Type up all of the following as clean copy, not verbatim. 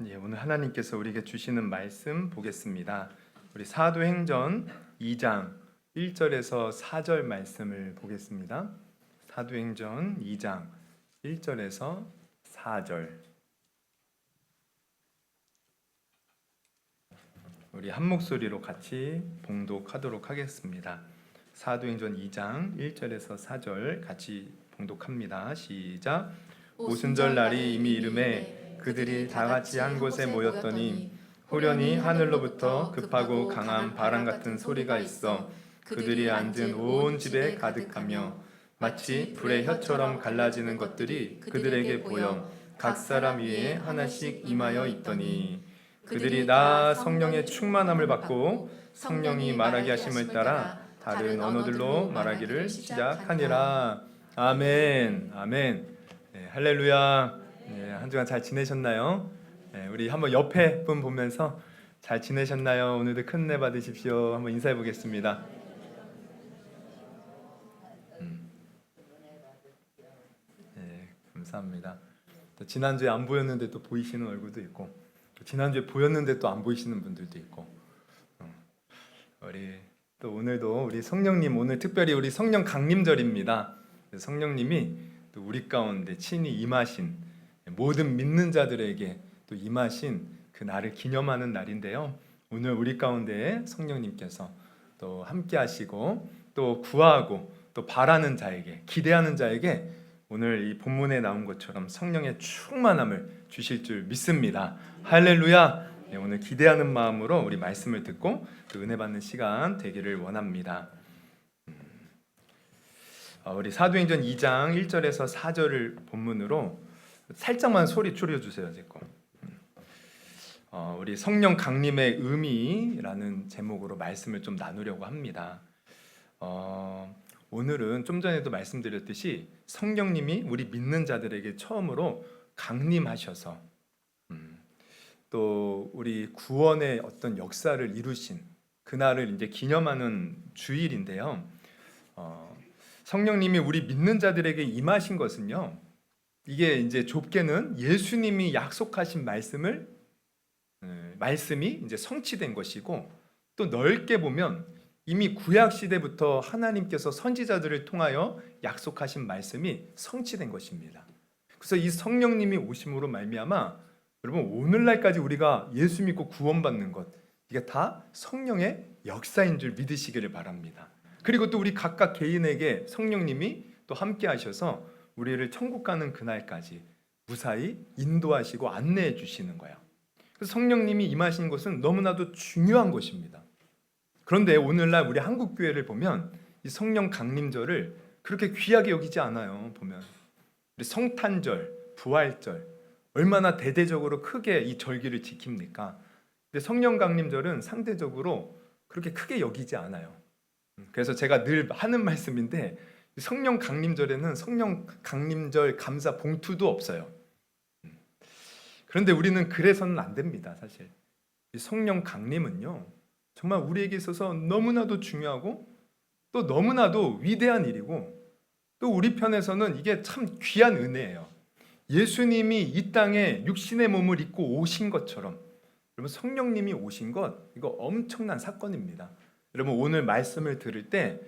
오늘 하나님께서 우리에게 주시는 말씀 보겠습니다. 우리 사도행전 2장 1절에서 4절 말씀을 보겠습니다. 사도행전 2장 1절에서 4절. 우리 한 목소리로 같이 봉독하도록 하겠습니다. 사도행전 2장 1절에서 4절 같이 봉독합니다. 시작. 오순절 날이 이미 이르매 그들이 다 같이 한 곳에 모였더니 호련히 하늘로부터 급하고 강한 바람 같은 소리가 있어 그들이 앉은 온 집에 가득하며 마치 불의 혀처럼 갈라지는 것들이 그들에게 보여 각 사람 위에 하나씩 임하여 있더니 그들이 다 성령의 충만함을 받고 성령이 말하게 하심을 따라 다른 언어들로 말하기를 시작하니라. 아멘. 아멘. 할렐루야. 한 주간 잘 지내셨나요? 우리 한번 옆에 분 보면서 잘 지내셨나요? 오늘도 큰 은혜 받으십시오. 한번 인사해 보겠습니다. 감사합니다. 또 지난주에 안 보였는데 또 보이시는 얼굴도 있고, 또 지난주에 보였는데 또 안 보이시는 분들도 있고, 우리 또 오늘도 우리 성령님, 오늘 특별히 우리 성령 강림절입니다. 성령님이 또 우리 가운데 친히 임하신 모든 믿는 자들에게 또 임하신 그 날을 기념하는 날인데요. 오늘 우리 가운데 성령님께서 또 함께 하시고 또 구하고 또 바라는 자에게, 기대하는 자에게 오늘 이 본문에 나온 것처럼 성령의 충만함을 주실 줄 믿습니다. 할렐루야. 오늘 기대하는 마음으로 우리 말씀을 듣고 또 은혜 받는 시간 되기를 원합니다. 우리 사도행전 2장 1절에서 4절을 본문으로 살짝만 소리 줄여주세요. 제 거. 우리 성령 강림의 의미라는 제목으로 말씀을 좀 나누려고 합니다. 오늘은 좀 전에도 말씀드렸듯이 성령님이 우리 믿는 자들에게 처음으로 강림하셔서 또 우리 구원의 어떤 역사를 이루신 그날을 이제 기념하는 주일인데요. 성령님이 우리 믿는 자들에게 임하신 것은요. 이게 이제 좁게는 예수님이 약속하신 말씀이 이제 성취된 것이고, 또 넓게 보면 이미 구약 시대부터 하나님께서 선지자들을 통하여 약속하신 말씀이 성취된 것입니다. 그래서 이 성령님이 오심으로 말미암아 여러분 오늘날까지 우리가 예수 믿고 구원받는 것, 이게 다 성령의 역사인 줄 믿으시기를 바랍니다. 그리고 또 우리 각각 개인에게 성령님이 또 함께 하셔서 우리를 천국 가는 그날까지 무사히 인도하시고 안내해 주시는 거예요. 그래서 성령님이 임하신 것은 너무나도 중요한 것입니다. 그런데 오늘날 우리 한국 교회를 보면 이 성령 강림절을 그렇게 귀하게 여기지 않아요. 보면 우리 성탄절, 부활절 얼마나 대대적으로 크게 이 절기를 지킵니까? 근데 성령 강림절은 상대적으로 그렇게 크게 여기지 않아요. 그래서 제가 늘 하는 말씀인데 성령 강림절에는 성령 강림절 감사 봉투도 없어요. 그런데 우리는 그래서는 안 됩니다. 사실 이 성령 강림은요 정말 우리에게 있어서 너무나도 중요하고 또 너무나도 위대한 일이고, 또 우리 편에서는 이게 참 귀한 은혜예요. 예수님이 이 땅에 육신의 몸을 입고 오신 것처럼 여러분 성령님이 오신 것, 이거 엄청난 사건입니다. 여러분 오늘 말씀을 들을 때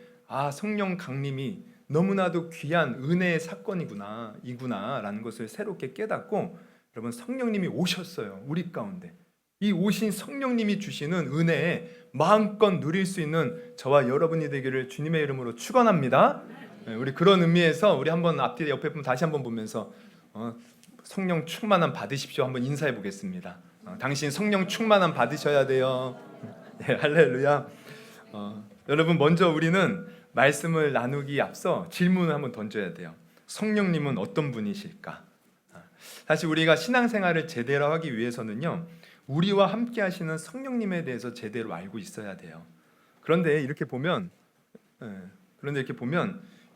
성령 강림이 너무나도 귀한 은혜의 사건이구나라는 것을 새롭게 깨닫고, 여러분 성령님이 오셨어요. 우리 가운데 이 오신 성령님이 주시는 은혜에 마음껏 누릴 수 있는 저와 여러분이 되기를 주님의 이름으로 축원합니다. 우리 그런 의미에서 우리 한번 앞뒤 옆에 보면 다시 한번 보면서 성령 충만함 받으십시오 한번 인사해 보겠습니다. 당신 성령 충만함 받으셔야 돼요. 할렐루야. 여러분 먼저 우리는 말씀을 나누기 앞서 질문을 한번 던져야 돼요. 성령님은 어떤 분이실까? 사실 우리가 신앙생활을 제대로 하기 위해서는요 우리와 함께 하시는 성령님에 대해서 제대로 알고 있어야 돼요. 그런데 이렇게 보면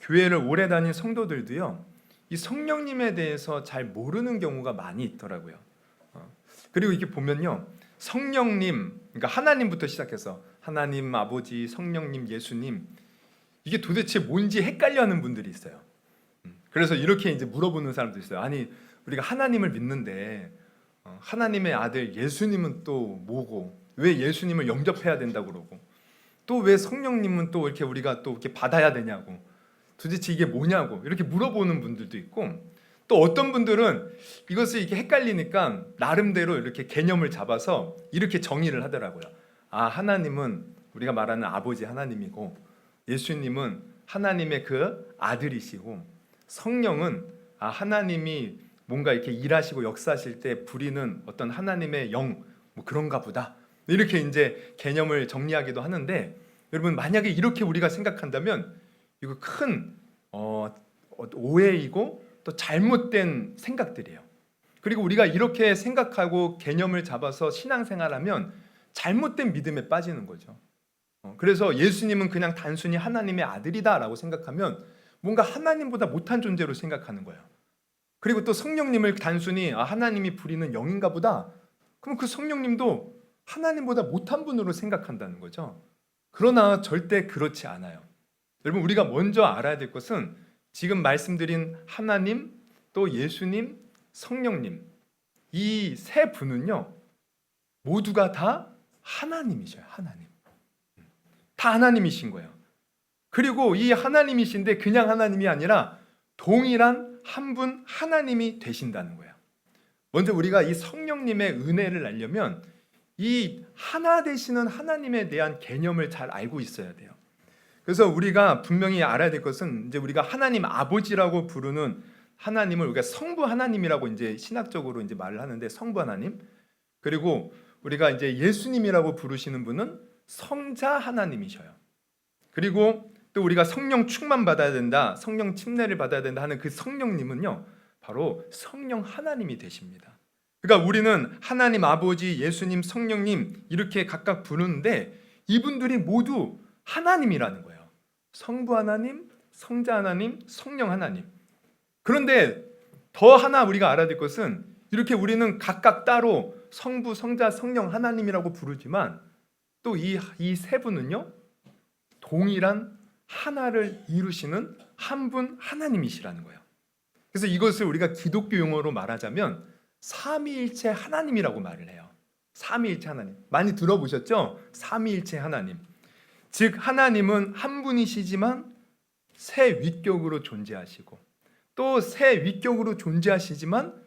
교회를 오래 다닌 성도들도요 이 성령님에 대해서 잘 모르는 경우가 많이 있더라고요. 그리고 이렇게 보면요 성령님, 그러니까 하나님부터 시작해서 하나님 아버지, 성령님, 예수님, 이게 도대체 뭔지 헷갈려하는 분들이 있어요. 그래서 이렇게 이제 물어보는 사람도 있어요. 아니 우리가 하나님을 믿는데 하나님의 아들 예수님은 또 뭐고, 왜 예수님을 영접해야 된다고 그러고, 또 왜 성령님은 또 이렇게 우리가 또 이렇게 받아야 되냐고, 도대체 이게 뭐냐고 이렇게 물어보는 분들도 있고, 또 어떤 분들은 이것을 이렇게 헷갈리니까 나름대로 이렇게 개념을 잡아서 이렇게 정의를 하더라고요. 하나님은 우리가 말하는 아버지 하나님이고, 예수님은 하나님의 그 아들이시고, 성령은 하나님이 뭔가 이렇게 일하시고 역사하실 때 부리는 어떤 하나님의 영, 뭐 그런가 보다, 이렇게 이제 개념을 정리하기도 하는데, 여러분 만약에 이렇게 우리가 생각한다면 이거 큰 오해이고 또 잘못된 생각들이에요. 그리고 우리가 이렇게 생각하고 개념을 잡아서 신앙생활하면 잘못된 믿음에 빠지는 거죠. 그래서 예수님은 그냥 단순히 하나님의 아들이다라고 생각하면 뭔가 하나님보다 못한 존재로 생각하는 거예요. 그리고 또 성령님을 단순히 하나님이 부리는 영인가 보다, 그럼 그 성령님도 하나님보다 못한 분으로 생각한다는 거죠. 그러나 절대 그렇지 않아요. 여러분 우리가 먼저 알아야 될 것은 지금 말씀드린 하나님, 또 예수님, 성령님, 이 세 분은요 모두가 다 하나님이셔요. 하나님. 다 하나님이신 거예요. 그리고 이 하나님이신데 그냥 하나님이 아니라 동일한 한 분 하나님이 되신다는 거예요. 먼저 우리가 이 성령님의 은혜를 알려면 이 하나 되시는 하나님에 대한 개념을 잘 알고 있어야 돼요. 그래서 우리가 분명히 알아야 될 것은, 이제 우리가 하나님 아버지라고 부르는 하나님을 우리가 성부 하나님이라고 이제 신학적으로 이제 말을 하는데, 성부 하나님, 그리고 우리가 이제 예수님이라고 부르시는 분은 성자 하나님이셔요. 그리고 또 우리가 성령 충만 받아야 된다, 성령 침례를 받아야 된다 하는 그 성령님은요 바로 성령 하나님이 되십니다. 그러니까 우리는 하나님 아버지, 예수님, 성령님 이렇게 각각 부르는데 이분들이 모두 하나님이라는 거예요. 성부 하나님, 성자 하나님, 성령 하나님. 그런데 더 하나 우리가 알아야 될 것은, 이렇게 우리는 각각 따로 성부, 성자, 성령 하나님이라고 부르지만 또 이 세 분은요 동일한 하나를 이루시는 한 분 하나님이시라는 거예요. 그래서 이것을 우리가 기독교 용어로 말하자면 삼위일체 하나님이라고 말을 해요. 삼위일체 하나님. 많이 들어보셨죠? 삼위일체 하나님. 즉 하나님은 한 분이시지만 세 위격으로 존재하시고, 또 세 위격으로 존재하시지만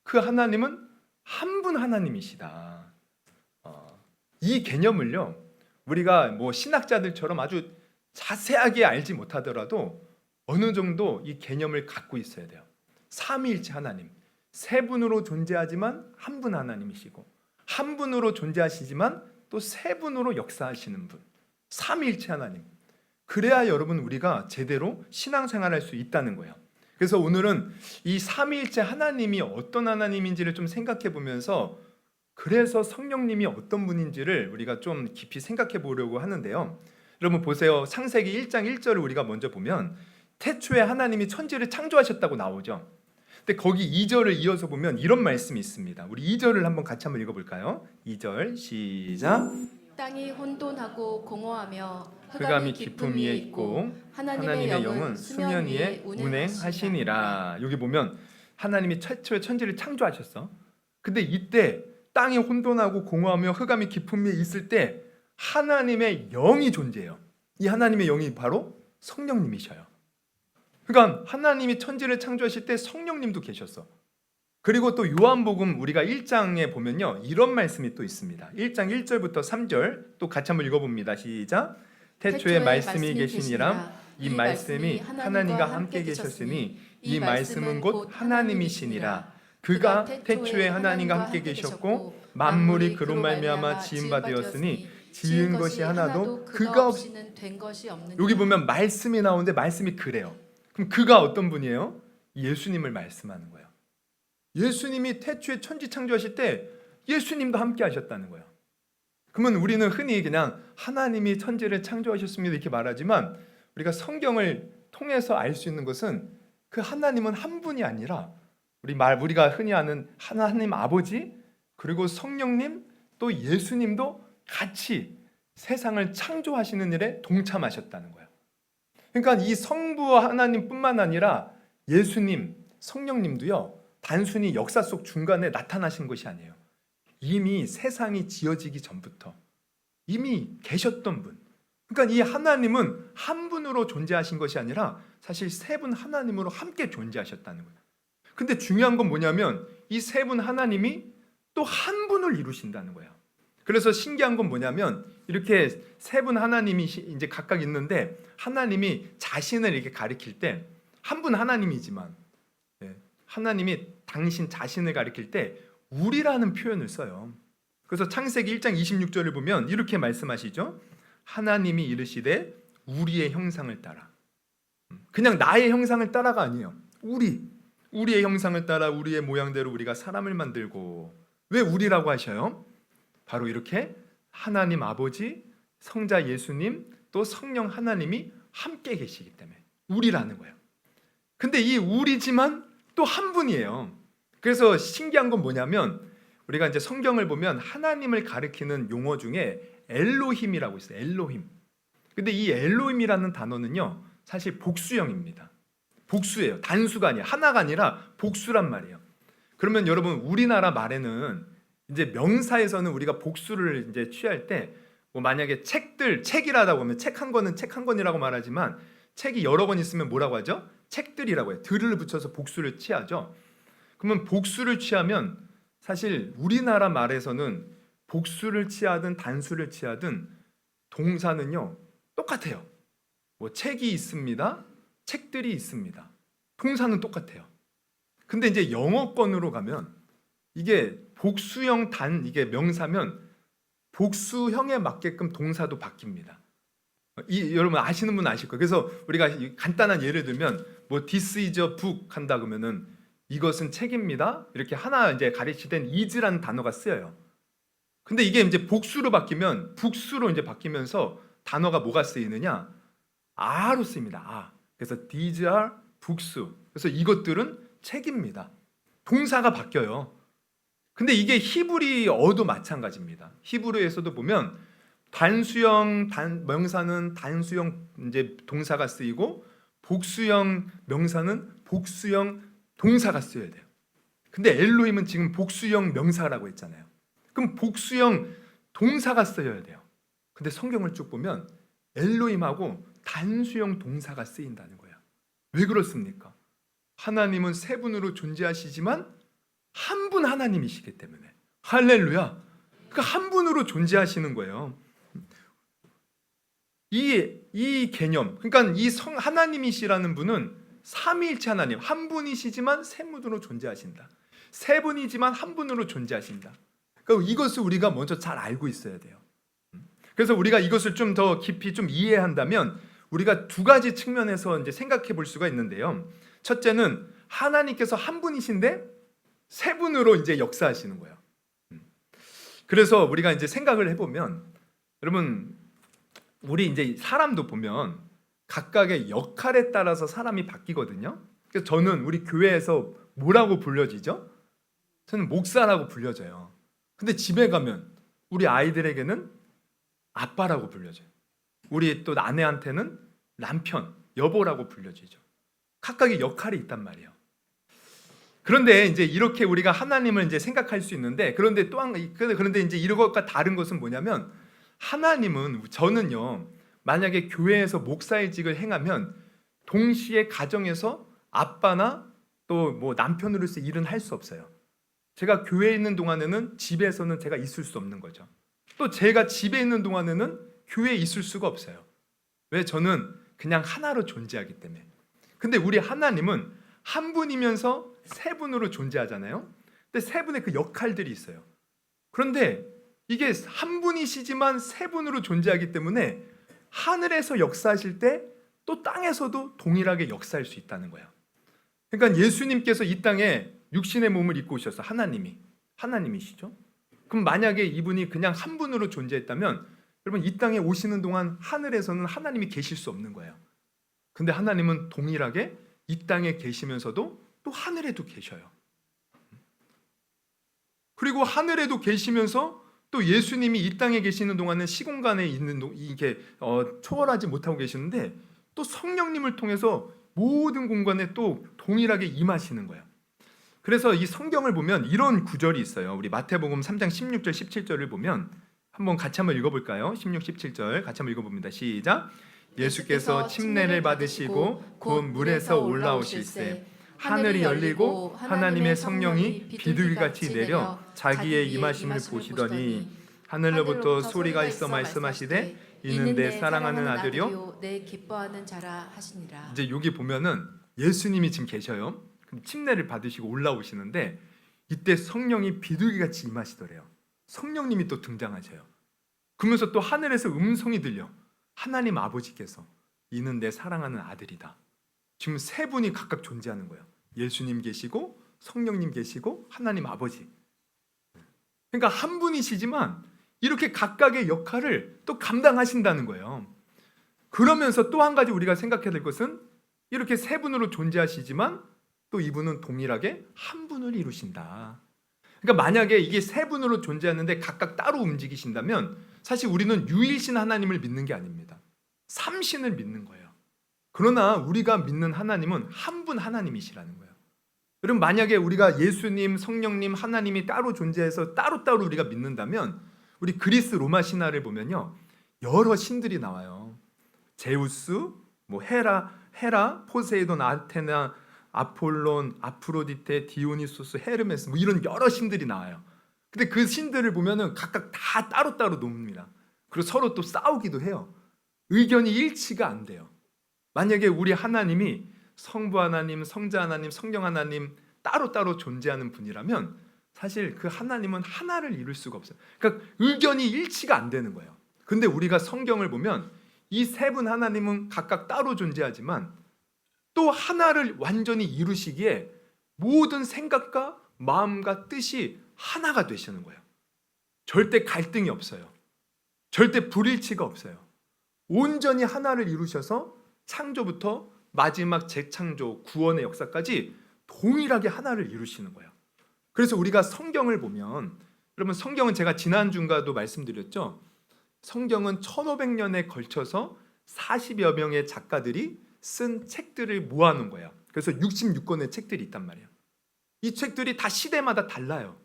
그 하나님은 한 분 하나님이시다. 이 개념을요 우리가 뭐 신학자들처럼 아주 자세하게 알지 못하더라도 어느 정도 이 개념을 갖고 있어야 돼요. 삼위일체 하나님, 세 분으로 존재하지만 한 분 하나님이시고, 한 분으로 존재하시지만 또 세 분으로 역사하시는 분, 삼위일체 하나님. 그래야 여러분 우리가 제대로 신앙생활할 수 있다는 거예요. 그래서 오늘은 이 삼위일체 하나님이 어떤 하나님인지를 좀 생각해 보면서, 그래서 성령님이 어떤 분인지를 우리가 좀 깊이 생각해 보려고 하는데요. 여러분 보세요. 창세기 1장 1절을 우리가 먼저 보면 태초에 하나님이 천지를 창조하셨다고 나오죠. 근데 거기 2절을 이어서 보면 이런 말씀이 있습니다. 우리 2절을 한번 같이 한번 읽어볼까요? 2절 시작. 땅이 혼돈하고 공허하며 흑암이 깊음 위에 있고 하나님의 영은 수면 위에 운행하시니라. 여기 보면 하나님이 최초에 천지를 창조하셨어. 근데 이때 땅이 혼돈하고 공허하며 흑암이 깊음 위에 있을 때 하나님의 영이 존재해요. 이 하나님의 영이 바로 성령님이셔요. 그러니까 하나님이 천지를 창조하실 때 성령님도 계셨어. 그리고 또 요한복음 우리가 1장에 보면요 이런 말씀이 또 있습니다. 1장 1절부터 3절 또 같이 한번 읽어봅니다. 시작. 태초에 말씀이 계시니라. 이 말씀이 하나님과 함께 계셨으니 이 말씀은 곧 하나님이시니라. 그가 태초에 하나님과 함께 계셨고 만물이 그로 말미암아 지은 바 되었으니 지은 것이 하나도 그가 없이는 된 것이 없느니라. 여기 보면 말씀이 나오는데 말씀이 그래요. 그럼 그가 어떤 분이에요? 예수님을 말씀하는 거예요. 예수님이 태초에 천지 창조하실 때 예수님도 함께 하셨다는 거예요. 그러면 우리는 흔히 그냥 하나님이 천지를 창조하셨습니다 이렇게 말하지만, 우리가 성경을 통해서 알 수 있는 것은 그 하나님은 한 분이 아니라 우리가 흔히 아는 하나님 아버지, 그리고 성령님, 또 예수님도 같이 세상을 창조하시는 일에 동참하셨다는 거예요. 그러니까 이 성부 하나님뿐만 아니라 예수님, 성령님도요 단순히 역사 속 중간에 나타나신 것이 아니에요. 이미 세상이 지어지기 전부터 이미 계셨던 분. 그러니까 이 하나님은 한 분으로 존재하신 것이 아니라 사실 세 분 하나님으로 함께 존재하셨다는 거예요. 근데 중요한 건 뭐냐면 이 세 분 하나님이 또 한 분을 이루신다는 거예요. 그래서 신기한 건 뭐냐면 이렇게 세 분 하나님이 이제 각각 있는데 하나님이 자신을 이렇게 가리킬 때 한 분 하나님이지만 하나님이 당신 자신을 가리킬 때 우리라는 표현을 써요. 그래서 창세기 1장 26절을 보면 이렇게 말씀하시죠. 하나님이 이르시되 우리의 형상을 따라. 그냥 나의 형상을 따라가 아니에요. 우리의 형상을 따라 우리의 모양대로 우리가 사람을 만들고. 왜 우리라고 하셔요? 바로 이렇게 하나님 아버지, 성자 예수님, 또 성령 하나님이 함께 계시기 때문에 우리라는 거예요. 근데 이 우리지만 또 한 분이에요. 그래서 신기한 건 뭐냐면 우리가 이제 성경을 보면 하나님을 가리키는 용어 중에 엘로힘이라고 있어요. 엘로힘. 근데 이 엘로힘이라는 단어는요, 사실 복수형입니다. 복수예요. 단수가 아니에요. 하나가 아니라 복수란 말이에요. 그러면 여러분 우리나라 말에는 이제 명사에서는 우리가 복수를 이제 취할 때 뭐 만약에 책이라고 하면 책 한 권은 책 한 권이라고 말하지만 책이 여러 권 있으면 뭐라고 하죠? 책들이라고 해요. 들을 붙여서 복수를 취하죠. 그러면 복수를 취하면 사실 우리나라 말에서는 복수를 취하든 단수를 취하든 동사는요 똑같아요. 뭐 책이 있습니다. 책들이 있습니다. 동사는 똑같아요. 근데 이제 영어권으로 가면 이게 복수형 이게 명사면 복수형에 맞게끔 동사도 바뀝니다. 여러분 아시는 분 아실 거예요. 그래서 우리가 간단한 예를 들면 뭐 this is a book 한다 그러면은 이것은 책입니다. 이렇게 하나 이제 가리치된 is라는 단어가 쓰여요. 근데 이게 이제 복수로 바뀌면 복수로 이제 바뀌면서 단어가 뭐가 쓰이느냐? a로 쓰입니다. 그래서 these are books. 그래서 이것들은 책입니다. 동사가 바뀌어요. 근데 이게 히브리어도 마찬가지입니다. 히브리에서도 보면 단수형 명사는 단수형 이제 동사가 쓰이고 복수형 명사는 복수형 동사가 쓰여야 돼요. 근데 엘로힘은 지금 복수형 명사라고 했잖아요. 그럼 복수형 동사가 쓰여야 돼요. 근데 성경을 쭉 보면 엘로힘하고 단수형 동사가 쓰인다는 거예요. 왜 그렇습니까? 하나님은 세 분으로 존재하시지만 한 분 하나님이시기 때문에. 할렐루야. 그러니까 한 분으로 존재하시는 거예요. 이 개념, 그러니까 이 하나님이시라는 분은 삼위일체 하나님, 한 분이시지만 세 분으로 존재하신다. 세 분이지만 한 분으로 존재하신다. 그러니까 이것을 우리가 먼저 잘 알고 있어야 돼요. 그래서 우리가 이것을 좀 더 깊이 좀 이해한다면 우리가 두 가지 측면에서 이제 생각해 볼 수가 있는데요. 첫째는 하나님께서 한 분이신데 세 분으로 이제 역사하시는 거예요. 그래서 우리가 이제 생각을 해보면 여러분 우리 이제 사람도 보면 각각의 역할에 따라서 사람이 바뀌거든요. 그래서 저는 우리 교회에서 뭐라고 불려지죠? 저는 목사라고 불려져요. 근데 집에 가면 우리 아이들에게는 아빠라고 불려져요. 우리 또 아내한테는 남편, 여보라고 불려지죠. 각각의 역할이 있단 말이에요. 그런데 이제 이렇게 우리가 하나님을 이제 생각할 수 있는데 그런데 이제 이것과 다른 것은 뭐냐면 하나님은 저는요 만약에 교회에서 목사의직을 행하면 동시에 가정에서 아빠나 또 뭐 남편으로서 일은 할 수 없어요. 제가 교회에 있는 동안에는 집에서는 제가 있을 수 없는 거죠. 또 제가 집에 있는 동안에는 교회에 있을 수가 없어요. 왜? 저는 그냥 하나로 존재하기 때문에. 근데 우리 하나님은 한 분이면서 세 분으로 존재하잖아요. 근데 세 분의 그 역할들이 있어요. 그런데 이게 한 분이시지만 세 분으로 존재하기 때문에 하늘에서 역사하실 때 또 땅에서도 동일하게 역사할 수 있다는 거예요. 그러니까 예수님께서 이 땅에 육신의 몸을 입고 오셔서 하나님이시죠. 그럼 만약에 이분이 그냥 한 분으로 존재했다면 여러분 이 땅에 오시는 동안 하늘에서는 하나님이 계실 수 없는 거예요. 근데 하나님은 동일하게 이 땅에 계시면서도 또 하늘에도 계셔요. 그리고 하늘에도 계시면서 또 예수님이 이 땅에 계시는 동안은 시공간에 있는 이게 초월하지 못하고 계시는데 또 성령님을 통해서 모든 공간에 또 동일하게 임하시는 거예요. 그래서 이 성경을 보면 이런 구절이 있어요. 우리 마태복음 3장 16절 17절을 보면 같이 한번 읽어볼까요? 16, 17절 같이 한번 읽어봅니다. 시작. 예수께서 침례를 받으시고 곧 물에서 올라오실새 하늘이 열리고 하나님의 성령이 비둘기같이 내려 자기의 임하심을 보시더니 하늘로부터 소리가 있어 말씀하시되 이는 내 사랑하는 아들이요 내 기뻐하는 자라 하시니라. 이제 여기 보면은 예수님이 지금 계셔요. 그럼 침례를 받으시고 올라오시는데 이때 성령이 비둘기같이 임하시더래요. 성령님이 또 등장하셔요. 그러면서 또 하늘에서 음성이 들려. 하나님 아버지께서 이는 내 사랑하는 아들이다. 지금 세 분이 각각 존재하는 거예요. 예수님 계시고 성령님 계시고 하나님 아버지. 그러니까 한 분이시지만 이렇게 각각의 역할을 또 감당하신다는 거예요. 그러면서 또 한 가지 우리가 생각해야 될 것은 이렇게 세 분으로 존재하시지만 또 이분은 동일하게 한 분을 이루신다. 그러니까 만약에 이게 세 분으로 존재하는데 각각 따로 움직이신다면 사실 우리는 유일신 하나님을 믿는 게 아닙니다. 삼신을 믿는 거예요. 그러나 우리가 믿는 하나님은 한 분 하나님이시라는 거예요. 여러분 만약에 우리가 예수님, 성령님, 하나님이 따로 존재해서 따로따로 우리가 믿는다면 우리 그리스 로마 신화를 보면요. 여러 신들이 나와요. 제우스, 헤라, 포세이돈, 아테나, 아폴론, 아프로디테, 디오니소스, 헤르메스 이런 여러 신들이 나와요. 근데 그 신들을 보면은 각각 다 따로따로 놉니다. 그리고 서로 또 싸우기도 해요. 의견이 일치가 안 돼요. 만약에 우리 하나님이 성부 하나님, 성자 하나님, 성령 하나님 따로따로 존재하는 분이라면 사실 그 하나님은 하나를 이룰 수가 없어요. 그러니까 의견이 일치가 안 되는 거예요. 근데 우리가 성경을 보면 이 세 분 하나님은 각각 따로 존재하지만 또 하나를 완전히 이루시기에 모든 생각과 마음과 뜻이 하나가 되시는 거예요. 절대 갈등이 없어요. 절대 불일치가 없어요. 온전히 하나를 이루셔서 창조부터 마지막 재창조, 구원의 역사까지 동일하게 하나를 이루시는 거예요. 그래서 우리가 성경을 보면 여러분 성경은 제가 지난주인가도 말씀드렸죠. 성경은 1500년에 걸쳐서 40여 명의 작가들이 쓴 책들을 모아놓은 거예요. 그래서 66권의 책들이 있단 말이에요. 이 책들이 다 시대마다 달라요.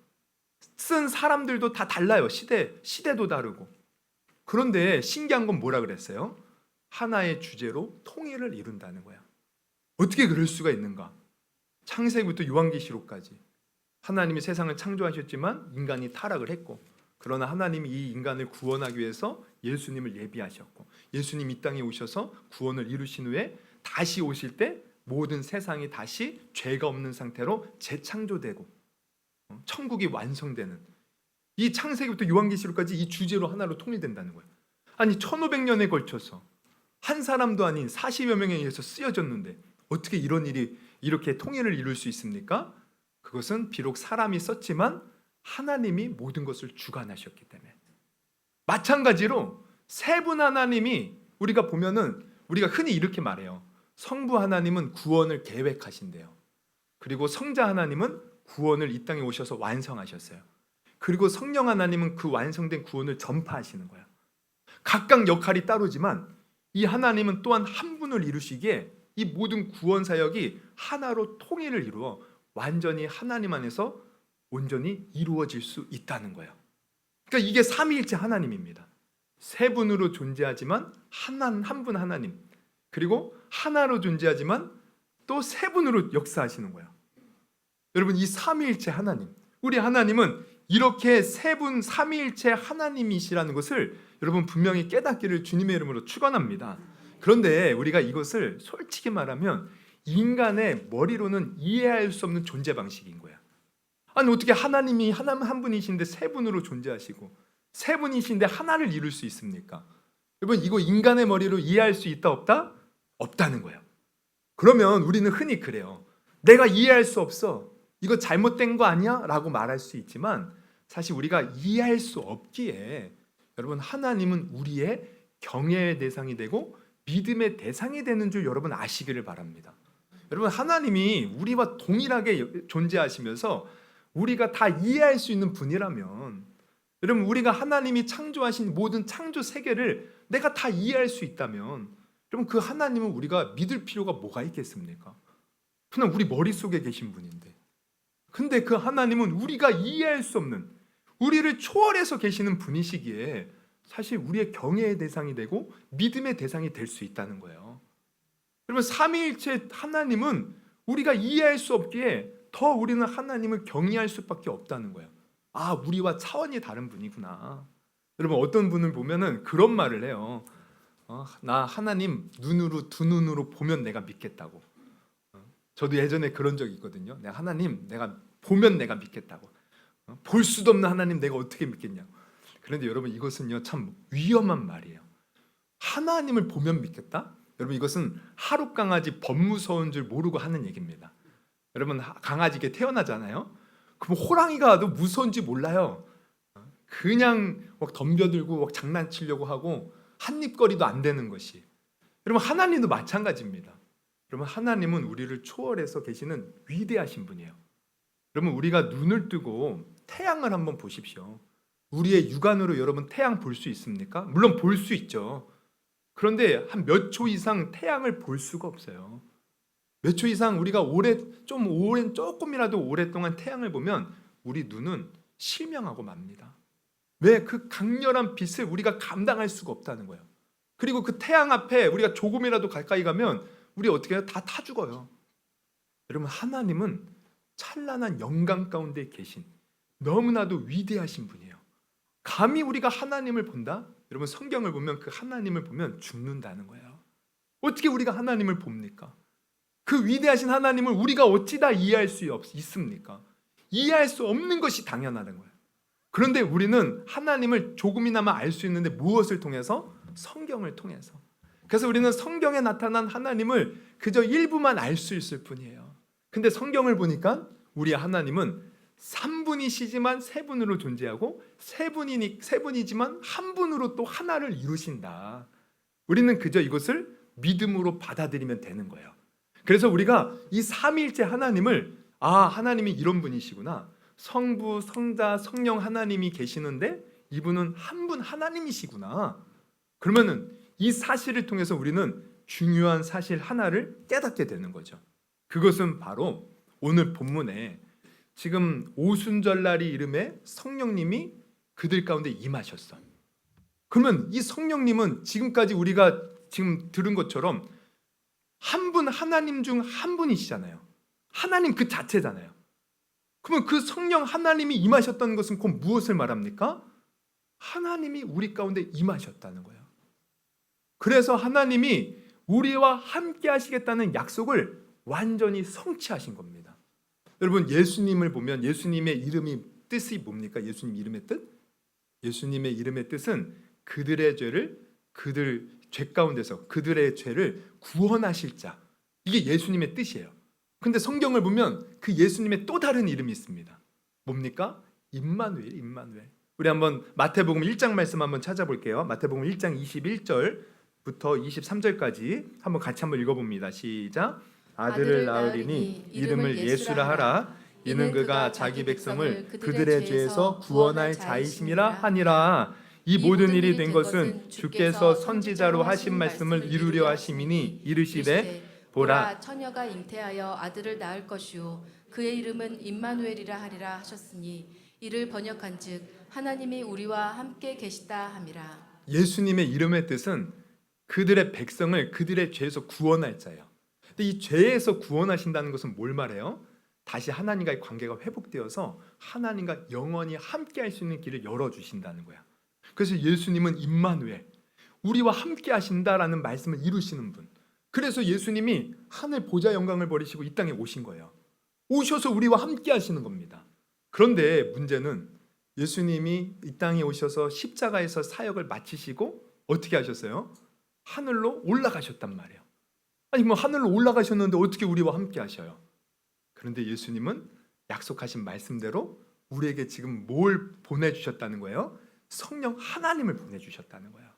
쓴 사람들도 다 달라요. 시대도 다르고. 그런데 신기한 건 뭐라 그랬어요? 하나의 주제로 통일을 이룬다는 거야. 어떻게 그럴 수가 있는가? 창세기부터 요한계시록까지 하나님이 세상을 창조하셨지만 인간이 타락을 했고 그러나 하나님이 이 인간을 구원하기 위해서 예수님을 예비하셨고 예수님 이 땅에 오셔서 구원을 이루신 후에 다시 오실 때 모든 세상이 다시 죄가 없는 상태로 재창조되고 천국이 완성되는 이 창세기부터 요한계시록까지 이 주제로 하나로 통일된다는 거예요. 아니 1500년에 걸쳐서 한 사람도 아닌 40여 명에 의해서 쓰여졌는데 어떻게 이런 일이 이렇게 통일을 이룰 수 있습니까? 그것은 비록 사람이 썼지만 하나님이 모든 것을 주관하셨기 때문에. 마찬가지로 세 분 하나님이 우리가 보면은 우리가 흔히 이렇게 말해요. 성부 하나님은 구원을 계획하신대요. 그리고 성자 하나님은 구원을 이 땅에 오셔서 완성하셨어요. 그리고 성령 하나님은 그 완성된 구원을 전파하시는 거예요. 각각 역할이 따르지만 이 하나님은 또한 한 분을 이루시기에 이 모든 구원 사역이 하나로 통일을 이루어 완전히 하나님 안에서 온전히 이루어질 수 있다는 거예요. 그러니까 이게 삼위일체 하나님입니다. 세 분으로 존재하지만 한 분 하나님, 그리고 하나로 존재하지만 또 세 분으로 역사하시는 거예요. 여러분 이 삼위일체 하나님, 우리 하나님은 이렇게 세 분 삼위일체 하나님이시라는 것을 여러분 분명히 깨닫기를 주님의 이름으로 축원합니다. 그런데 우리가 이것을 솔직히 말하면 인간의 머리로는 이해할 수 없는 존재 방식인 거야. 아니 어떻게 하나님이 하나님 한 분이신데 세 분으로 존재하시고 세 분이신데 하나를 이룰 수 있습니까? 여러분 이거 인간의 머리로 이해할 수 있다 없다? 없다는 거예요. 그러면 우리는 흔히 그래요. 내가 이해할 수 없어. 이거 잘못된 거 아니야? 라고 말할 수 있지만 사실 우리가 이해할 수 없기에 여러분 하나님은 우리의 경외의 대상이 되고 믿음의 대상이 되는 줄 여러분 아시기를 바랍니다. 여러분 하나님이 우리와 동일하게 존재하시면서 우리가 다 이해할 수 있는 분이라면 여러분 우리가 하나님이 창조하신 모든 창조 세계를 내가 다 이해할 수 있다면 여러분 그 하나님은 우리가 믿을 필요가 뭐가 있겠습니까? 그냥 우리 머릿속에 계신 분인데 근데 그 하나님은 우리가 이해할 수 없는, 우리를 초월해서 계시는 분이시기에 사실 우리의 경외의 대상이 되고 믿음의 대상이 될 수 있다는 거예요. 여러분, 삼위일체 하나님은 우리가 이해할 수 없기에 더 우리는 하나님을 경외할 수밖에 없다는 거예요. 아, 우리와 차원이 다른 분이구나. 여러분, 어떤 분을 보면은 그런 말을 해요. 나 하나님 눈으로, 두 눈으로 보면 내가 믿겠다고. 저도 예전에 그런 적이 있거든요. 내가 하나님 내가 보면 내가 믿겠다고. 볼 수도 없는 하나님 내가 어떻게 믿겠냐고. 그런데 여러분, 이것은요 참 위험한 말이에요. 하나님을 보면 믿겠다? 여러분, 이것은 하루 강아지 법무서운 줄 모르고 하는 얘기입니다. 여러분, 강아지게 태어나잖아요. 그럼 호랑이가 와도 무서운지 몰라요. 그냥 막 덤벼들고 막 장난치려고 하고 한입거리도 안 되는 것이. 여러분, 하나님도 마찬가지입니다. 여러분, 하나님은 우리를 초월해서 계시는 위대하신 분이에요. 여러분, 우리가 눈을 뜨고 태양을 한번 보십시오. 우리의 육안으로 여러분 태양 볼 수 있습니까? 물론 볼 수 있죠. 그런데 한 몇 초 이상 태양을 볼 수가 없어요. 몇 초 이상 우리가 조금이라도 오랫동안 태양을 보면 우리 눈은 실명하고 맙니다. 왜? 그 강렬한 빛을 우리가 감당할 수가 없다는 거예요. 그리고 그 태양 앞에 우리가 조금이라도 가까이 가면 우리 어떻게 해요? 다 타 죽어요. 여러분, 하나님은 찬란한 영광 가운데 계신 너무나도 위대하신 분이에요. 감히 우리가 하나님을 본다? 여러분, 성경을 보면 그 하나님을 보면 죽는다는 거예요. 어떻게 우리가 하나님을 봅니까? 그 위대하신 하나님을 우리가 어찌 다 이해할 수 있습니까? 이해할 수 없는 것이 당연하다는 거예요. 그런데 우리는 하나님을 조금이나마 알 수 있는데 무엇을 통해서? 성경을 통해서. 그래서 우리는 성경에 나타난 하나님을 그저 일부만 알 수 있을 뿐이에요. 근데 성경을 보니까 우리 하나님은 3분이시지만 세 분으로 존재하고 세 분이지만 한 분으로 또 하나를 이루신다. 우리는 그저 이것을 믿음으로 받아들이면 되는 거예요. 그래서 우리가 이 삼위일체 하나님을, 하나님이 이런 분이시구나. 성부, 성자, 성령 하나님이 계시는데 이분은 한 분 하나님이시구나. 그러면은 이 사실을 통해서 우리는 중요한 사실 하나를 깨닫게 되는 거죠. 그것은 바로 오늘 본문에 지금 오순절날이 이름에 성령님이 그들 가운데 임하셨어. 그러면 이 성령님은 지금까지 우리가 지금 들은 것처럼 한 분, 하나님 중 한 분이시잖아요. 하나님 그 자체잖아요. 그러면 그 성령 하나님이 임하셨다는 것은 곧 무엇을 말합니까? 하나님이 우리 가운데 임하셨다는 거예요. 그래서 하나님이 우리와 함께 하시겠다는 약속을 완전히 성취하신 겁니다. 여러분, 예수님을 보면 예수님의 이름이 뜻이 뭡니까? 예수님 이름의 뜻? 예수님의 이름의 뜻은 그들의 죄를, 그들 죄 가운데서 그들의 죄를 구원하실 자. 이게 예수님의 뜻이에요. 근데 성경을 보면 그 예수님의 또 다른 이름이 있습니다. 뭡니까? 임마누엘, 임마누엘. 우리 한번 마태복음 1장 말씀 한번 찾아볼게요. 마태복음 1장 21절부터 23절까지 한번 같이 한번 읽어봅니다. 시작. 아들을 낳으리니 이름을 예수라 하라. 이는 그가 자기 백성을 그들의 죄에서 구원할 자이심이라 하니라. 이 모든 일이 된 것은 주께서 선지자로 하신 말씀을 이루려 하심이니 이르시되 보라, 처녀가 잉태하여 아들을 낳을 것이요 그의 이름은 임마누엘이라 하리라 하셨으니 이를 번역한즉 하나님이 우리와 함께 계시다 함이라. 예수님의 이름의 뜻은 그들의 백성을 그들의 죄에서 구원할 자예요. 근데 이 죄에서 구원하신다는 것은 뭘 말해요? 다시 하나님과의 관계가 회복되어서 하나님과 영원히 함께 할 수 있는 길을 열어주신다는 거야. 그래서 예수님은 임마누엘, 우리와 함께 하신다라는 말씀을 이루시는 분. 그래서 예수님이 하늘 보좌 영광을 버리시고 이 땅에 오신 거예요. 오셔서 우리와 함께 하시는 겁니다. 그런데 문제는 예수님이 이 땅에 오셔서 십자가에서 사역을 마치시고 어떻게 하셨어요? 하늘로 올라가셨단 말이에요. 아니 뭐 하늘로 올라가셨는데 어떻게 우리와 함께 하셔요? 그런데 예수님은 약속하신 말씀대로 우리에게 지금 뭘 보내주셨다는 거예요? 성령 하나님을 보내주셨다는 거예요.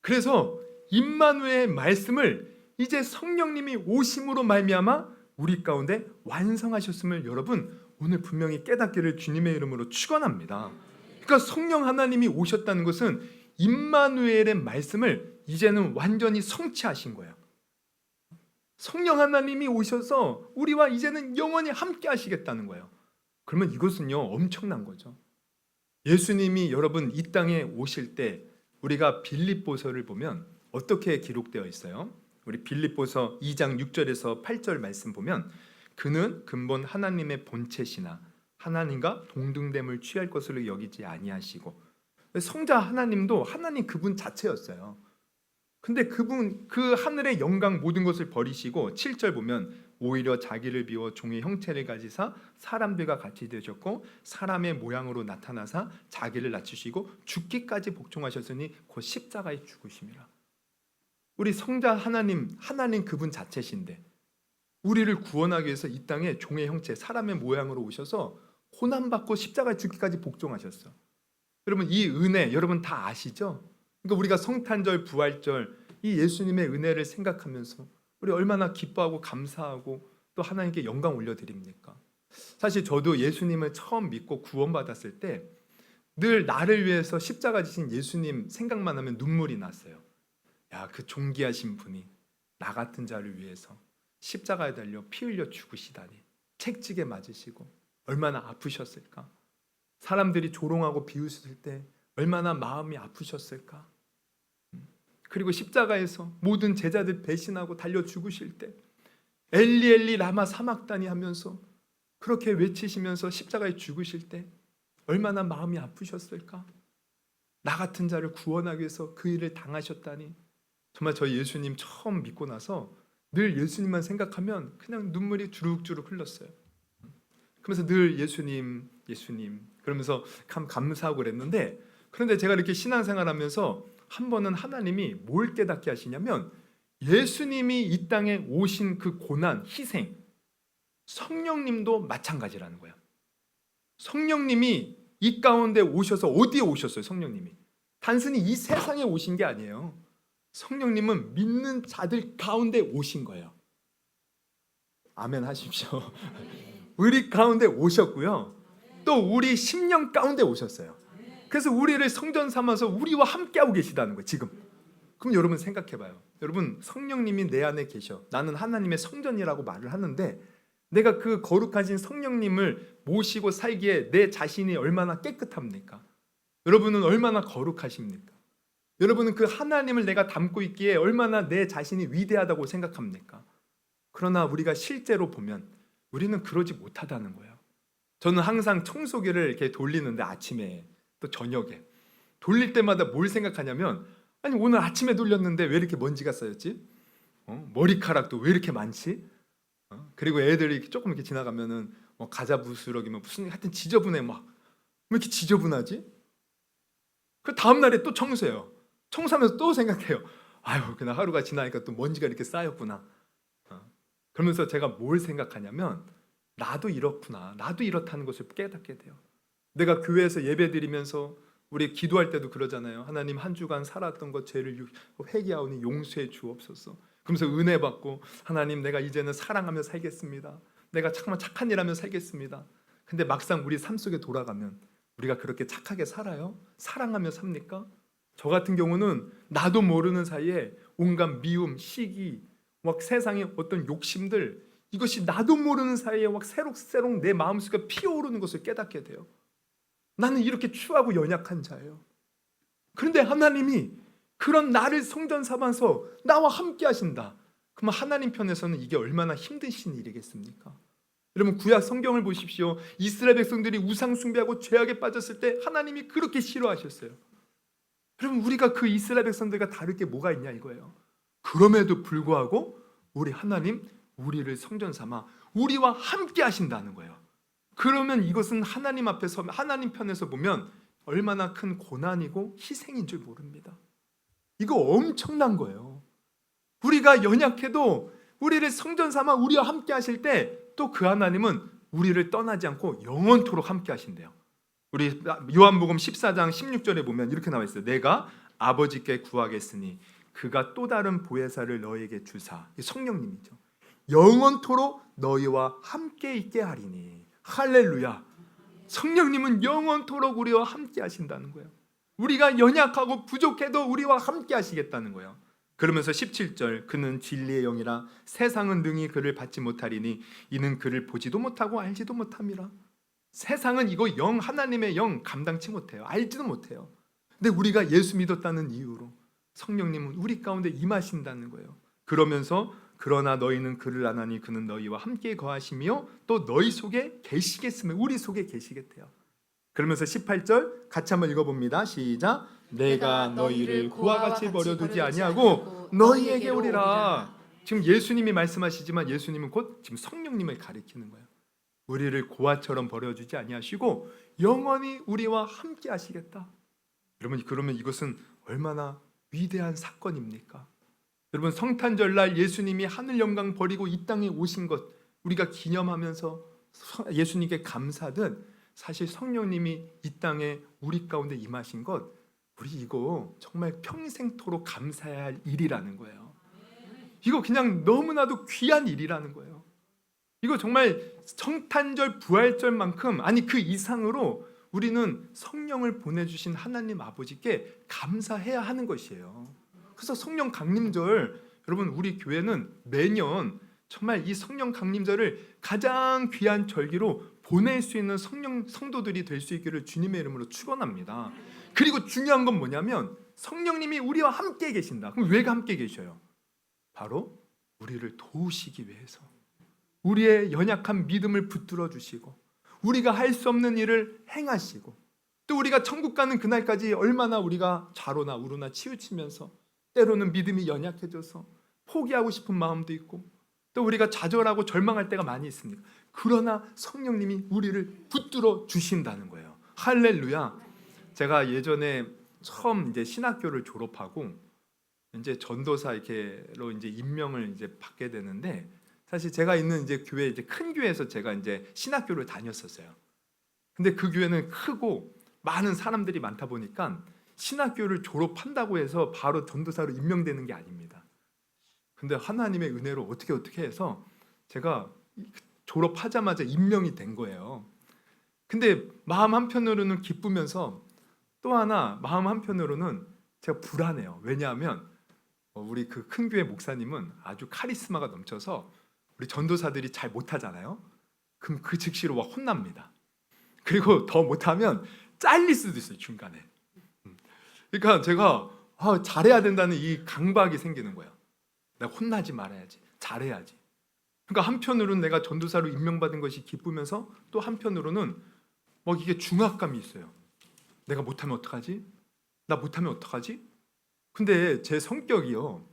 그래서 임마누엘의 말씀을 이제 성령님이 오심으로 말미암아 우리 가운데 완성하셨음을 여러분 오늘 분명히 깨닫기를 주님의 이름으로 축원합니다. 그러니까 성령 하나님이 오셨다는 것은 임마누엘의 말씀을 이제는 완전히 성취하신 거예요. 성령 하나님이 오셔서 우리와 이제는 영원히 함께 하시겠다는 거예요. 그러면 이것은요, 엄청난 거죠. 예수님이 여러분 이 땅에 오실 때 우리가 빌립보서를 보면 어떻게 기록되어 있어요? 우리 빌립보서 2장 6절에서 8절 말씀 보면 그는 근본 하나님의 본체시나 하나님과 동등됨을 취할 것으로 여기지 아니하시고, 성자 하나님도 하나님 그분 자체였어요. 근데 그분 그 하늘의 영광 모든 것을 버리시고 7절 보면 오히려 자기를 비워 종의 형체를 가지사 사람들과 같이 되셨고 사람의 모양으로 나타나사 자기를 낮추시고 죽기까지 복종하셨으니 곧 십자가에 죽으심이라. 우리 성자 하나님 그분 자체신데 우리를 구원하기 위해서 이 땅에 종의 형체 사람의 모양으로 오셔서 고난받고 십자가에 죽기까지 복종하셨어. 여러분 이 은혜 여러분 다 아시죠? 그러니까 우리가 성탄절 부활절 이 예수님의 은혜를 생각하면서 우리 얼마나 기뻐하고 감사하고 또 하나님께 영광 올려드립니까? 사실 저도 예수님을 처음 믿고 구원받았을 때 늘 나를 위해서 십자가 지신 예수님 생각만 하면 눈물이 났어요. 야, 그 존귀하신 분이 나 같은 자를 위해서 십자가에 달려 피 흘려 죽으시다니, 책찍에 맞으시고 얼마나 아프셨을까? 사람들이 조롱하고 비웃을 때 얼마나 마음이 아프셨을까? 그리고 십자가에서 모든 제자들 배신하고 달려 죽으실 때 엘리 엘리 라마 사막다니 하면서 그렇게 외치시면서 십자가에 죽으실 때 얼마나 마음이 아프셨을까? 나 같은 자를 구원하기 위해서 그 일을 당하셨다니. 정말 저희 예수님 처음 믿고 나서 늘 예수님만 생각하면 그냥 눈물이 주룩주룩 흘렀어요. 그러면서 늘 예수님 그러면서 참 감사하고 그랬는데, 그런데 제가 이렇게 신앙생활하면서 한 번은 하나님이 뭘 깨닫게 하시냐면 예수님이 이 땅에 오신 그 고난, 희생, 성령님도 마찬가지라는 거예요. 성령님이 이 가운데 오셔서 어디에 오셨어요? 성령님이 단순히 이 세상에 오신 게 아니에요. 성령님은 믿는 자들 가운데 오신 거예요. 아멘 하십시오. 우리 가운데 오셨고요. 또 우리 심령 가운데 오셨어요. 그래서 우리를 성전 삼아서 우리와 함께하고 계시다는 거예요. 지금. 그럼 여러분 생각해봐요. 여러분 성령님이 내 안에 계셔. 나는 하나님의 성전이라고 말을 하는데 내가 그 거룩하신 성령님을 모시고 살기에 내 자신이 얼마나 깨끗합니까? 여러분은 얼마나 거룩하십니까? 여러분은 그 하나님을 내가 담고 있기에 얼마나 내 자신이 위대하다고 생각합니까? 그러나 우리가 실제로 보면 우리는 그러지 못하다는 거예요. 저는 항상 청소기를 이렇게 돌리는데 아침에 또 저녁에 돌릴 때마다 뭘 생각하냐면, 아니 오늘 아침에 돌렸는데 왜 이렇게 먼지가 쌓였지? 머리카락도 왜 이렇게 많지? 그리고 애들이 조금 이렇게 지나가면은 가자 부스러기면 무슨 하여튼 지저분해. 막 왜 이렇게 지저분하지? 그 다음 날에 또 청소해요. 청소하면서 또 생각해요. 아유, 그냥 하루가 지나니까 또 먼지가 이렇게 쌓였구나. 그러면서 제가 뭘 생각하냐면 나도 이렇구나. 나도 이렇다는 것을 깨닫게 돼요. 내가 교회에서 예배 드리면서 우리 기도할 때도 그러잖아요. 하나님 한 주간 살았던 것 죄를 회개하오니 용서해 주옵소서. 그러면서 은혜 받고 하나님 내가 이제는 사랑하며 살겠습니다. 내가 정말 착한 일 하며 살겠습니다. 근데 막상 우리 삶 속에 돌아가면 우리가 그렇게 착하게 살아요? 사랑하며 삽니까? 저 같은 경우는 나도 모르는 사이에 온갖 미움, 시기, 막 세상의 어떤 욕심들, 이것이 나도 모르는 사이에 막 새록새록 내 마음속에 피어오르는 것을 깨닫게 돼요. 나는 이렇게 추하고 연약한 자예요. 그런데 하나님이 그런 나를 성전 삼아서 나와 함께 하신다. 그러면 하나님 편에서는 이게 얼마나 힘드신 일이겠습니까? 여러분 구약 성경을 보십시오. 이스라엘 백성들이 우상 숭배하고 죄악에 빠졌을 때 하나님이 그렇게 싫어하셨어요. 여러분 우리가 그 이스라엘 백성들과 다를 게 뭐가 있냐 이거예요. 그럼에도 불구하고 우리 하나님 우리를 성전 삼아 우리와 함께 하신다는 거예요. 그러면 이것은 하나님 앞에서 하나님 편에서 보면 얼마나 큰 고난이고 희생인 줄 모릅니다. 이거 엄청난 거예요. 우리가 연약해도 우리를 성전 삼아 우리와 함께 하실 때 또 그 하나님은 우리를 떠나지 않고 영원토록 함께 하신대요. 우리 요한복음 14장 16절에 보면 이렇게 나와 있어요. 내가 아버지께 구하겠으니 그가 또 다른 보혜사를 너에게 주사, 성령님이죠. 영원토록 너희와 함께 있게 하리니. 할렐루야. 성령님은 영원토록 우리와 함께 하신다는 거예요. 우리가 연약하고 부족해도 우리와 함께 하시겠다는 거예요. 그러면서 17절 그는 진리의 영이라 세상은 능히 그를 받지 못하리니 이는 그를 보지도 못하고 알지도 못함이라. 세상은 이거 영 하나님의 영 감당치 못해요. 알지도 못해요. 근데 우리가 예수 믿었다는 이유로 성령님은 우리 가운데 임하신다는 거예요. 그러면서 그러나 너희는 그를 아나니 그는 너희와 함께 거하시며 또 너희 속에 계시겠으며 우리 속에 계시겠대요. 그러면서 18절 같이 한번 읽어봅니다. 시작. 내가 너희를 고와 같이 버려두지 아니하고 너희에게 오리라. 지금 예수님이 말씀하시지만 예수님은 곧 지금 성령님을 가리키는 거예요. 우리를 고아처럼 버려주지 아니하시고 영원히 우리와 함께 하시겠다. 여러분, 그러면 이것은 얼마나 위대한 사건입니까? 여러분, 성탄절날 예수님이 하늘 영광 버리고 이 땅에 오신 것 우리가 기념하면서 예수님께 감사하듯 사실 성령님이 이 땅에 우리 가운데 임하신 것 우리 이거 정말 평생토록 감사해야 할 일이라는 거예요. 이거 그냥 너무나도 귀한 일이라는 거예요. 이거 정말 성탄절 부활절만큼 아니 그 이상으로 우리는 성령을 보내주신 하나님 아버지께 감사해야 하는 것이에요. 그래서 성령 강림절 여러분 우리 교회는 매년 정말 이 성령 강림절을 가장 귀한 절기로 보낼 수 있는 성도들이 될 수 있기를 주님의 이름으로 축원합니다. 그리고 중요한 건 뭐냐면 성령님이 우리와 함께 계신다. 그럼 왜 함께 계셔요? 바로 우리를 도우시기 위해서 우리의 연약한 믿음을 붙들어 주시고 우리가 할 수 없는 일을 행하시고 또 우리가 천국 가는 그날까지 얼마나 우리가 좌로나 우로나 치우치면서 때로는 믿음이 연약해져서 포기하고 싶은 마음도 있고 또 우리가 좌절하고 절망할 때가 많이 있습니다. 그러나 성령님이 우리를 붙들어 주신다는 거예요. 할렐루야. 제가 예전에 처음 이제 신학교를 졸업하고 이제 전도사 이렇게로 이제 임명을 이제 받게 되는데 사실 제가 있는 이제 교회 이제 큰 교회에서 제가 이제 신학교를 다녔었어요. 근데 그 교회는 크고 많은 사람들이 많다 보니까 신학교를 졸업한다고 해서 바로 전도사로 임명되는 게 아닙니다. 근데 하나님의 은혜로 어떻게 해서 제가 졸업하자마자 임명이 된 거예요. 근데 마음 한편으로는 기쁘면서 또 하나 마음 한편으로는 제가 불안해요. 왜냐하면 우리 그 큰 교회 목사님은 아주 카리스마가 넘쳐서 우리 전도사들이 잘 못하잖아요. 그럼 그 즉시로 막 혼납니다. 그리고 더 못하면 잘릴 수도 있어요, 중간에. 그러니까 제가 잘해야 된다는 이 강박이 생기는 거예요. 내가 혼나지 말아야지, 잘해야지. 그러니까 한편으로는 내가 전도사로 임명받은 것이 기쁘면서 또 한편으로는 막 이게 중압감이 있어요. 내가 못하면 어떡하지? 나 못하면 어떡하지? 근데 제 성격이요,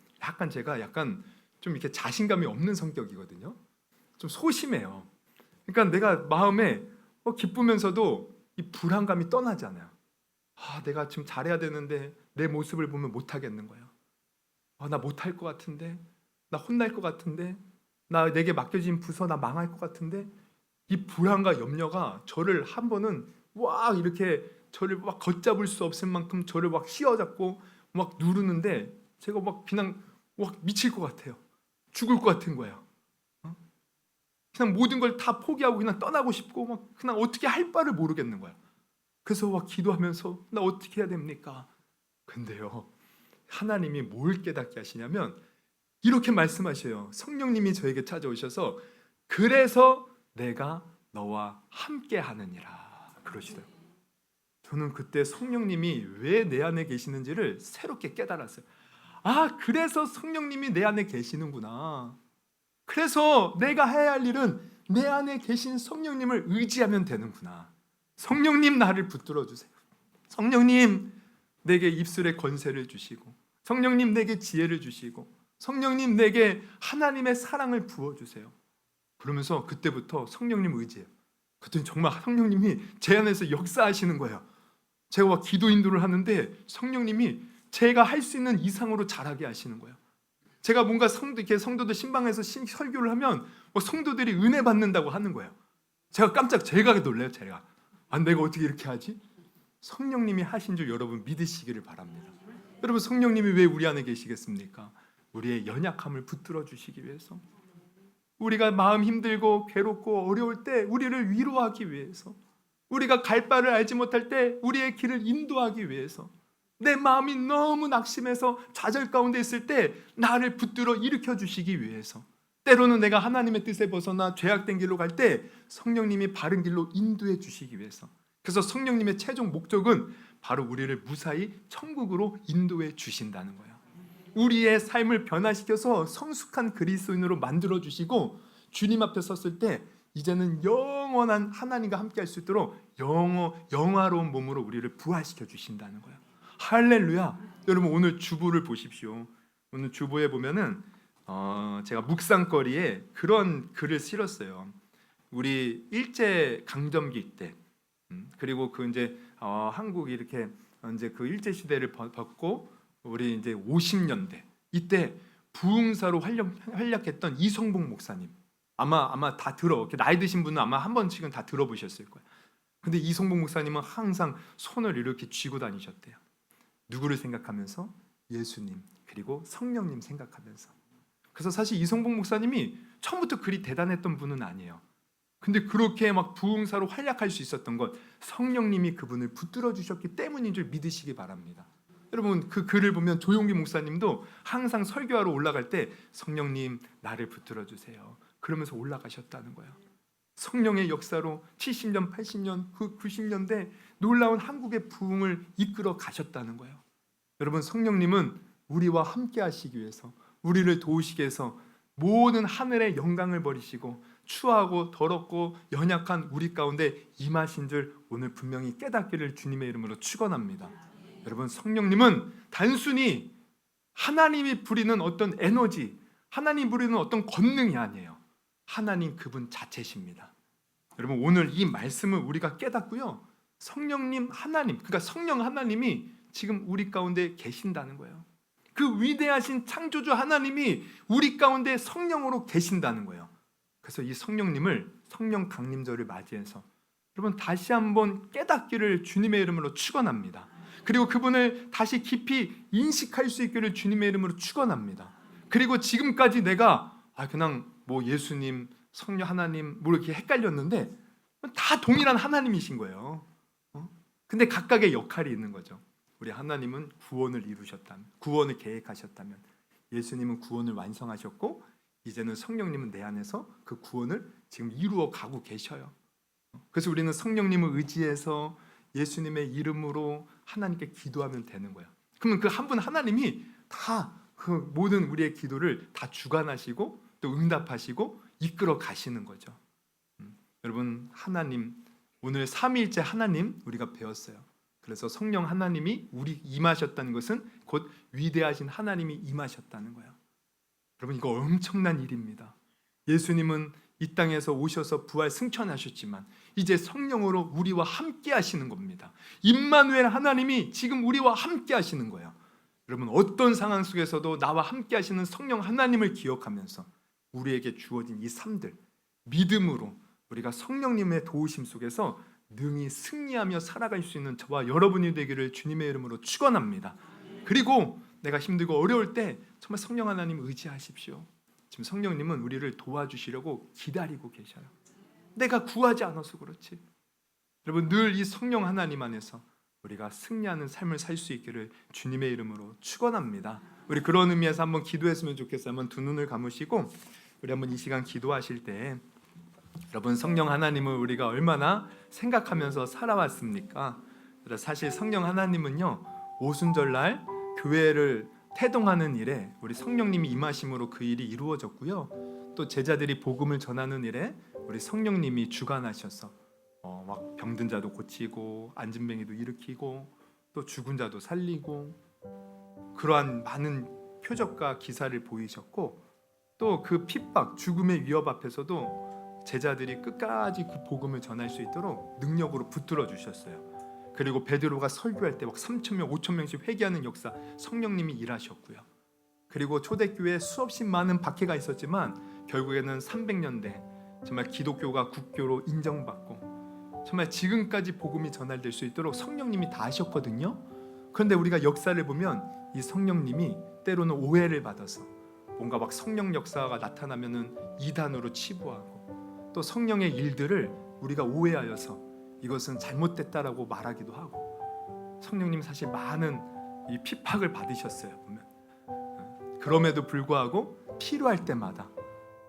제가 약간 좀 이렇게 자신감이 없는 성격이거든요. 좀 소심해요. 그러니까 내가 마음에 기쁘면서도 이 불안감이 떠나지 않아요. 내가 지금 잘해야 되는데 내 모습을 보면 못하겠는 거예요. 나 못할 것 같은데, 나 혼날 것 같은데, 내게 맡겨진 부서 나 망할 것 같은데, 이 불안과 염려가 저를 한 번은 와 이렇게 저를 막 걷잡을 수 없을 만큼 저를 막 휘어잡고 막 누르는데 제가 막 그냥 막 미칠 것 같아요. 죽을 것 같은 거예요. 그냥 모든 걸 다 포기하고 그냥 떠나고 싶고 막 그냥 어떻게 할 바를 모르겠는 거예요. 그래서 막 기도하면서 나 어떻게 해야 됩니까? 근데요, 하나님이 뭘 깨닫게 하시냐면 이렇게 말씀하셔요. 성령님이 저에게 찾아오셔서 그래서 내가 너와 함께 하느니라 그러시더라고요. 저는 그때 성령님이 왜 내 안에 계시는지를 새롭게 깨달았어요. 그래서 성령님이 내 안에 계시는구나. 그래서 내가 해야 할 일은 내 안에 계신 성령님을 의지하면 되는구나. 성령님 나를 붙들어 주세요. 성령님 내게 입술에 권세를 주시고 성령님 내게 지혜를 주시고 성령님 내게 하나님의 사랑을 부어주세요. 그러면서 그때부터 성령님 의지해요. 그랬더니 정말 성령님이 제 안에서 역사하시는 거예요. 제가 막 기도 인도를 하는데 성령님이 제가 할 수 있는 이상으로 잘하게 하시는 거예요. 제가 뭔가 성도들 신방에서 설교를 하면 성도들이 은혜 받는다고 하는 거예요. 제가 놀라요. 제가 내가 어떻게 이렇게 하지? 성령님이 하신 줄 여러분 믿으시기를 바랍니다. 여러분, 성령님이 왜 우리 안에 계시겠습니까? 우리의 연약함을 붙들어 주시기 위해서, 우리가 마음 힘들고 괴롭고 어려울 때 우리를 위로하기 위해서, 우리가 갈 바를 알지 못할 때 우리의 길을 인도하기 위해서, 내 마음이 너무 낙심해서 좌절 가운데 있을 때 나를 붙들어 일으켜 주시기 위해서, 때로는 내가 하나님의 뜻에 벗어나 죄악된 길로 갈 때 성령님이 바른 길로 인도해 주시기 위해서, 그래서 성령님의 최종 목적은 바로 우리를 무사히 천국으로 인도해 주신다는 거예요. 우리의 삶을 변화시켜서 성숙한 그리스도인으로 만들어 주시고, 주님 앞에 섰을 때 이제는 영원한 하나님과 함께 할 수 있도록 영화로운 몸으로 우리를 부활시켜 주신다는 거예요. 할렐루야. 여러분, 오늘 주보를 보십시오. 오늘 주보에 보면은 제가 묵상거리에 그런 글을 실었어요. 우리 일제 강점기 때, 그리고 그 이제 한국이 이렇게 이제 그 일제 시대를 벗고 우리 이제 50년대 이때 부흥사로 활약했던 이성복 목사님, 아마 다 나이 드신 분은 아마 한 번씩은 다 들어보셨을 거예요. 근데 이성복 목사님은 항상 손을 이렇게 쥐고 다니셨대요. 누구를 생각하면서? 예수님, 그리고 성령님 생각하면서. 그래서 사실 이성복 목사님이 처음부터 그리 대단했던 분은 아니에요. 근데 그렇게 막 부흥사로 활약할 수 있었던 것, 성령님이 그분을 붙들어 주셨기 때문인 줄 믿으시기 바랍니다. 여러분, 그 글을 보면 조용기 목사님도 항상 설교하러 올라갈 때 성령님 나를 붙들어 주세요, 그러면서 올라가셨다는 거예요. 성령의 역사로 70년, 80년, 90년대 놀라운 한국의 부흥을 이끌어 가셨다는 거예요. 여러분, 성령님은 우리와 함께 하시기 위해서, 우리를 도우시기 위해서 모든 하늘의 영광을 버리시고 추하고 더럽고 연약한 우리 가운데 임하신 줄 오늘 분명히 깨닫기를 주님의 이름으로 축원합니다. 여러분, 성령님은 단순히 하나님이 부리는 어떤 에너지, 하나님 부리는 어떤 권능이 아니에요. 하나님 그분 자체십니다. 여러분, 오늘 이 말씀을 우리가 깨닫고요, 성령님 하나님, 그러니까 성령 하나님이 지금 우리 가운데 계신다는 거예요. 그 위대하신 창조주 하나님이 우리 가운데 성령으로 계신다는 거예요. 그래서 이 성령님을 성령 강림절을 맞이해서 여러분 다시 한번 깨닫기를 주님의 이름으로 축원합니다. 그리고 그분을 다시 깊이 인식할 수 있기를 주님의 이름으로 축원합니다. 그리고 지금까지 내가 그냥 뭐 예수님, 성령 하나님 뭐 이렇게 헷갈렸는데 다 동일한 하나님이신 거예요. 근데 각각의 역할이 있는 거죠. 우리 하나님은 구원을 이루셨다면, 구원을 계획하셨다면, 예수님은 구원을 완성하셨고 이제는 성령님은 내 안에서 그 구원을 지금 이루어 가고 계셔요. 그래서 우리는 성령님을 의지해서 예수님의 이름으로 하나님께 기도하면 되는 거예요. 그러면 그 한 분 하나님이 다 그 모든 우리의 기도를 다 주관하시고 또 응답하시고 이끌어 가시는 거죠. 여러분, 하나님, 오늘 삼위일체 하나님 우리가 배웠어요. 그래서 성령 하나님이 우리 임하셨다는 것은 곧 위대하신 하나님이 임하셨다는 거예요. 여러분, 이거 엄청난 일입니다. 예수님은 이 땅에서 오셔서 부활 승천하셨지만 이제 성령으로 우리와 함께 하시는 겁니다. 임마누엘 하나님이 지금 우리와 함께 하시는 거예요. 여러분, 어떤 상황 속에서도 나와 함께 하시는 성령 하나님을 기억하면서 우리에게 주어진 이 삶들, 믿음으로 우리가 성령님의 도우심 속에서 능히 승리하며 살아갈 수 있는 저와 여러분이 되기를 주님의 이름으로 축원합니다. 그리고 내가 힘들고 어려울 때 정말 성령 하나님 의지하십시오. 지금 성령님은 우리를 도와주시려고 기다리고 계셔요. 내가 구하지 않아서 그렇지. 여러분, 늘 이 성령 하나님 안에서 우리가 승리하는 삶을 살 수 있기를 주님의 이름으로 축원합니다. 우리 그런 의미에서 한번 기도했으면 좋겠어요. 한번 두 눈을 감으시고 우리 한번 이 시간 기도하실 때, 여러분, 성령 하나님을 우리가 얼마나 생각하면서 살아왔습니까? 사실 성령 하나님은요, 오순절날 교회를 태동하는 일에 우리 성령님이 임하심으로 그 일이 이루어졌고요, 또 제자들이 복음을 전하는 일에 우리 성령님이 주관하셔서 막 병든 자도 고치고 안진뱅이도 일으키고 또 죽은 자도 살리고 그러한 많은 표적과 기사를 보이셨고, 또 그 핍박, 죽음의 위협 앞에서도 제자들이 끝까지 그 복음을 전할 수 있도록 능력으로 붙들어 주셨어요. 그리고 베드로가 설교할 때 막 3,000명, 5,000명씩 회개하는 역사 성령님이 일하셨고요. 그리고 초대교회에 수없이 많은 박해가 있었지만 결국에는 300년대 정말 기독교가 국교로 인정받고 정말 지금까지 복음이 전달될 수 있도록 성령님이 다 하셨거든요. 그런데 우리가 역사를 보면 이 성령님이 때로는 오해를 받아서 뭔가 막 성령 역사가 나타나면은 이단으로 치부하고, 또 성령의 일들을 우리가 오해하여서 이것은 잘못됐다라고 말하기도 하고, 성령님 사실 많은 이 핍박을 받으셨어요. 보면 그럼에도 불구하고 필요할 때마다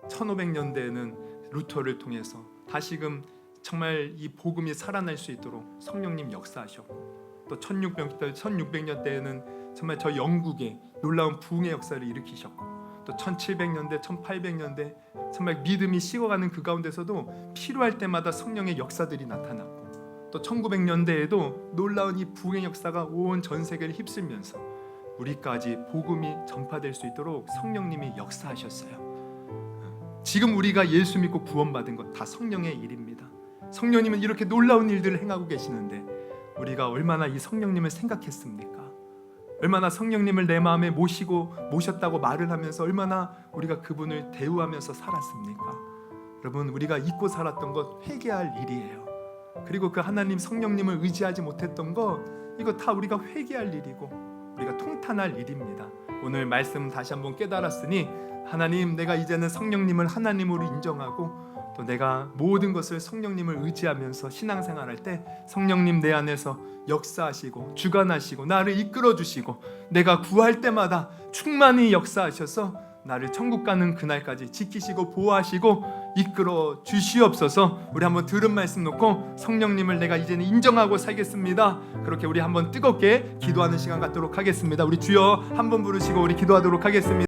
1500년대에는 루터를 통해서 다시금 정말 이 복음이 살아날 수 있도록 성령님 역사하셨고, 또 1600년대에는 정말 저 영국에 놀라운 부흥의 역사를 일으키셨고, 또 1700년대 1800년대 정말 믿음이 식어가는 그 가운데서도 필요할 때마다 성령의 역사들이 나타났고, 또 1900년대에도 놀라운 이 부흥의 역사가 온 전 세계를 휩쓸면서 우리까지 복음이 전파될 수 있도록 성령님이 역사하셨어요. 지금 우리가 예수 믿고 구원받은 것 다 성령의 일입니다. 성령님은 이렇게 놀라운 일들을 행하고 계시는데 우리가 얼마나 이 성령님을 생각했습니까? 얼마나 성령님을 내 마음에 모셨다고 말을 하면서 얼마나 우리가 그분을 대우하면서 살았습니까? 여러분, 우리가 잊고 살았던 것 회개할 일이에요. 그리고 그 하나님 성령님을 의지하지 못했던 것, 이거 다 우리가 회개할 일이고 우리가 통탄할 일입니다. 오늘 말씀 다시 한번 깨달았으니 하나님, 내가 이제는 성령님을 하나님으로 인정하고 또 내가 모든 것을 성령님을 의지하면서 신앙생활할 때 성령님 내 안에서 역사하시고 주관하시고 나를 이끌어 주시고 내가 구할 때마다 충만히 역사하셔서 나를 천국 가는 그날까지 지키시고 보호하시고 이끌어 주시옵소서. 우리 한번 들은 말씀 놓고 성령님을 내가 이제는 인정하고 살겠습니다. 그렇게 우리 한번 뜨겁게 기도하는 시간 갖도록 하겠습니다. 우리 주여 한번 부르시고 우리 기도하도록 하겠습니다.